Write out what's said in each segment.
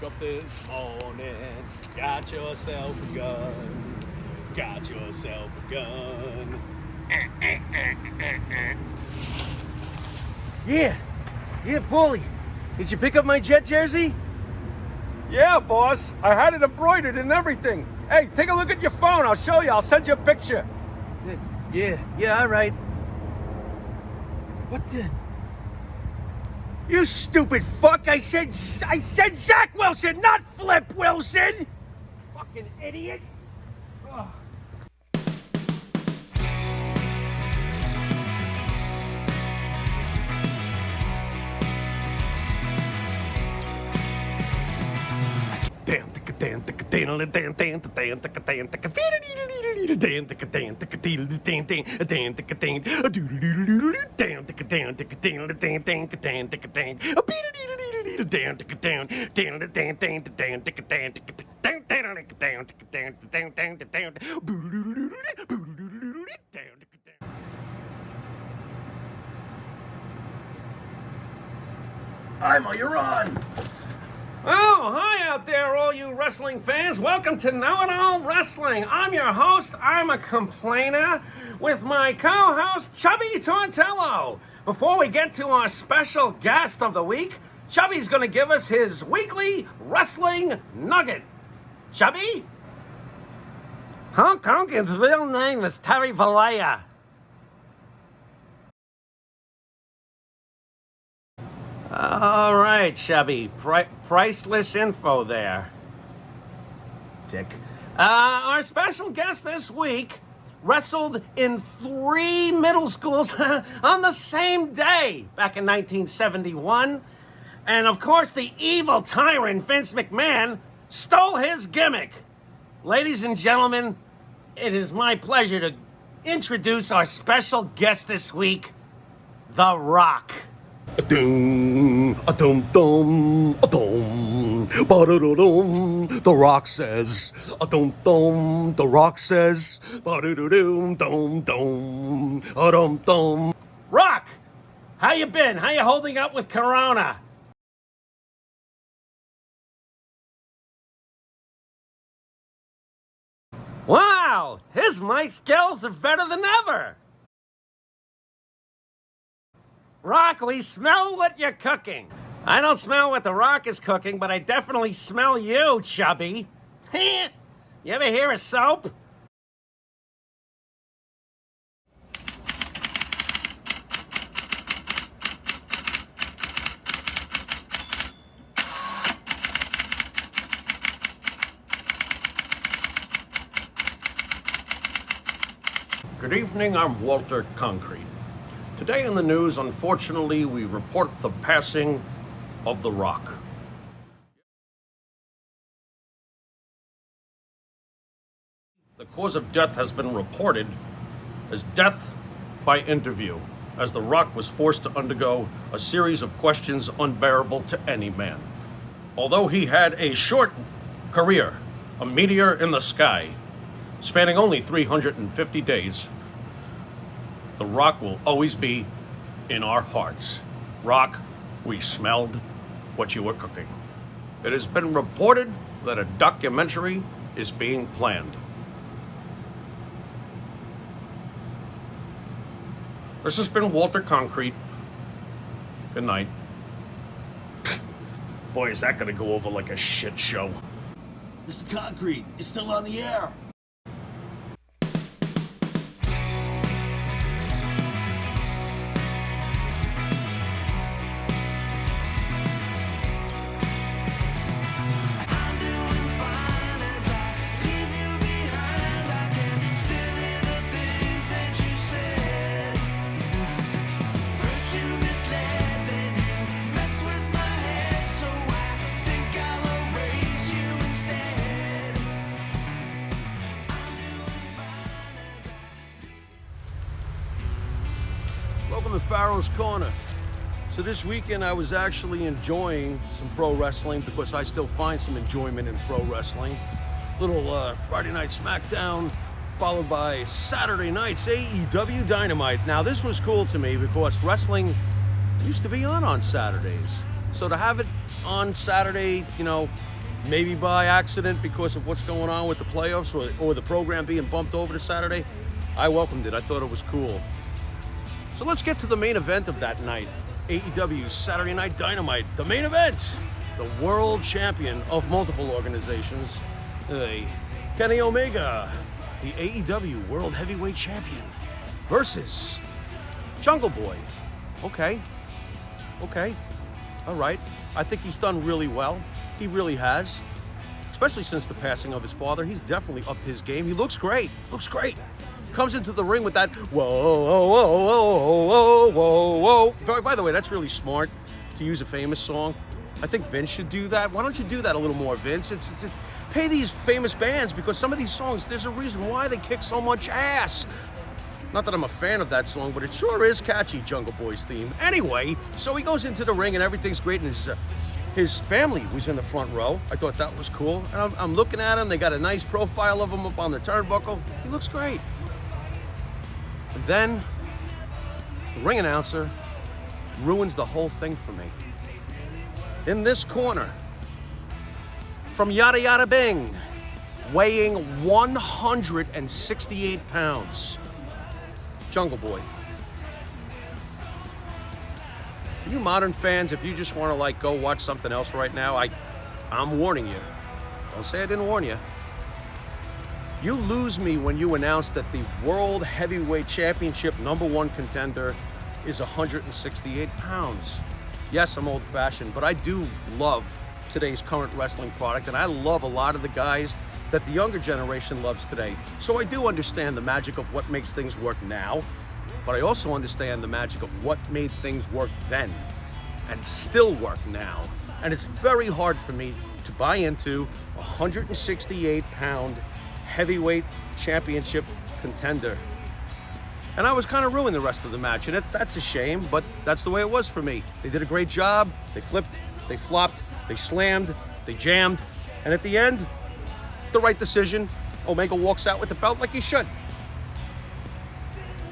woke up this morning, got yourself a gun, got yourself a gun. Yeah, Paulie. Did you pick up my Jet jersey? Yeah, boss. I had it embroidered and everything. Hey, take a look at your phone. I'll show you. I'll send you a picture. Yeah, all right. What the? You stupid fuck! I said Zach Wilson, not Flip Wilson! Fucking idiot! Ugh. Imo, you're on. Oh, hi out there, all you wrestling fans. Welcome to Know It All Wrestling. I'm your host, I'm a complainer, with my co-host, Chubby Tortello. Before we get to our special guest of the week, Chubby's going to give us his weekly wrestling nugget. Chubby? Hulk Hogan's real name is Terry Bollea. All right, Chubby. Priceless info there. Dick. Our special guest this week wrestled in 3 middle schools on the same day back in 1971. And of course, the evil tyrant Vince McMahon stole his gimmick. Ladies and gentlemen, it is my pleasure to introduce our special guest this week, The Rock. The Rock says. The Rock says. Rock, how you been? How you holding up with Corona? Wow, his mic skills are better than ever. Rock, we smell what you're cooking. I don't smell what The Rock is cooking, but I definitely smell you, Chubby. You ever hear of soap? Good evening, I'm Walter Concrete. Today in the news, unfortunately, we report the passing of The Rock. The cause of death has been reported as death by interview, as The Rock was forced to undergo a series of questions unbearable to any man. Although he had a short career, a meteor in the sky, spanning only 350 days, The Rock will always be in our hearts. Rock, we smelled what you were cooking. It has been reported that a documentary is being planned. This has been Walter Concrete. Good night. Boy, is that gonna go over like a shit show. Mr. Concrete, you're still on the air. Welcome to Pharaoh's Corner. So this weekend I was actually enjoying some pro wrestling because I still find some enjoyment in pro wrestling. Little Friday night SmackDown, followed by Saturday night's AEW Dynamite. Now this was cool to me because wrestling used to be on Saturdays. So to have it on Saturday, maybe by accident because of what's going on with the playoffs or the program being bumped over to Saturday, I welcomed it. I thought it was cool. So let's get to the main event of that night. AEW's Saturday Night Dynamite. The main event, the world champion of multiple organizations, Kenny Omega, the AEW World Heavyweight Champion, versus Jungle Boy. Okay. All right. I think he's done really well. He really has. Especially since the passing of his father. He's definitely upped his game. He looks great. Comes into the ring with that whoa. By the way, that's really smart to use a famous song. I think Vince should do that. Why don't you do that a little more, Vince? It's pay these famous bands, because some of these songs, there's a reason why they kick so much ass. Not that I'm a fan of that song, but it sure is catchy, Jungle Boy's theme. Anyway, so he goes into the ring and everything's great, and his family was in the front row. I thought that was cool. And I'm looking at him. They got a nice profile of him up on the turnbuckle. He looks great. And then the ring announcer ruins the whole thing for me. In this corner, from Yada Yada Bing, weighing 168 pounds, Jungle Boy. For you modern fans, if you just want to go watch something else right now, I'm warning you. Don't say I didn't warn you. You lose me when you announce that the World Heavyweight Championship #1 contender is 168 pounds. Yes, I'm old-fashioned, but I do love today's current wrestling product, and I love a lot of the guys that the younger generation loves today. So I do understand the magic of what makes things work now, but I also understand the magic of what made things work then and still work now. And it's very hard for me to buy into a 168-pound heavyweight championship contender. And I was kind of ruined the rest of the match, and that's a shame, but that's the way it was for me. They did a great job. They flipped, they flopped, they slammed, they jammed, and at the end, the right decision. Omega walks out with the belt like he should.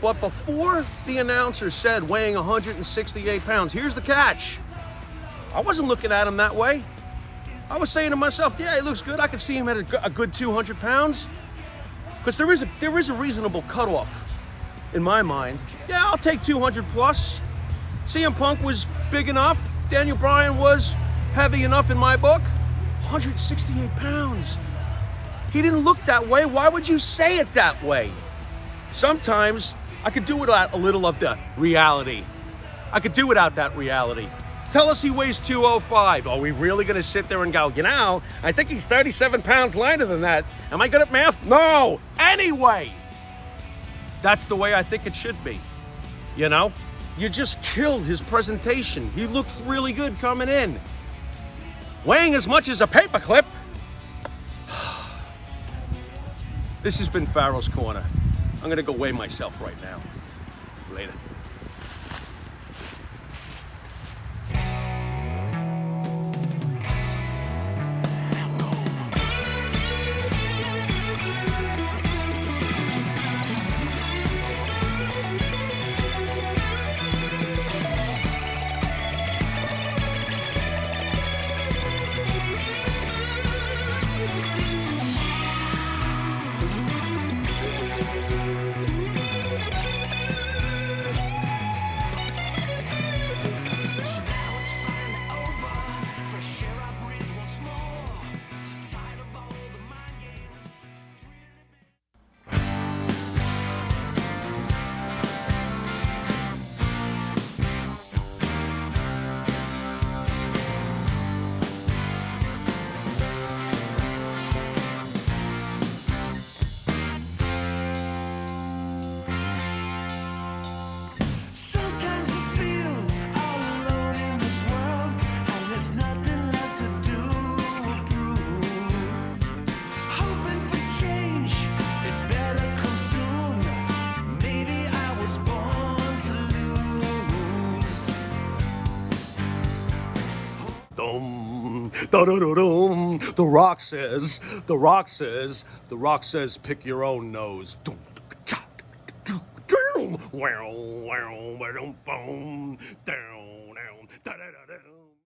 But before the announcer said weighing 168 pounds, here's the catch. I wasn't looking at him that way. I was saying to myself, yeah, he looks good. I could see him at a good 200 pounds. Because there is a reasonable cutoff in my mind. Yeah, I'll take 200 plus. CM Punk was big enough. Daniel Bryan was heavy enough in my book. 168 pounds. He didn't look that way. Why would you say it that way? Sometimes I could do without a little of the reality. I could do without that reality. Tell us he weighs 205. Are we really going to sit there and go, I think he's 37 pounds lighter than that. Am I good at math? No. Anyway, that's the way I think it should be. You just killed his presentation. He looked really good coming in. Weighing as much as a paperclip. This has been Pharaoh's Corner. I'm going to go weigh myself right now. Later. Da-da-da-dum. The Rock says, pick your own nose. Wow, wow, wow, down, down, da-da-da-dum.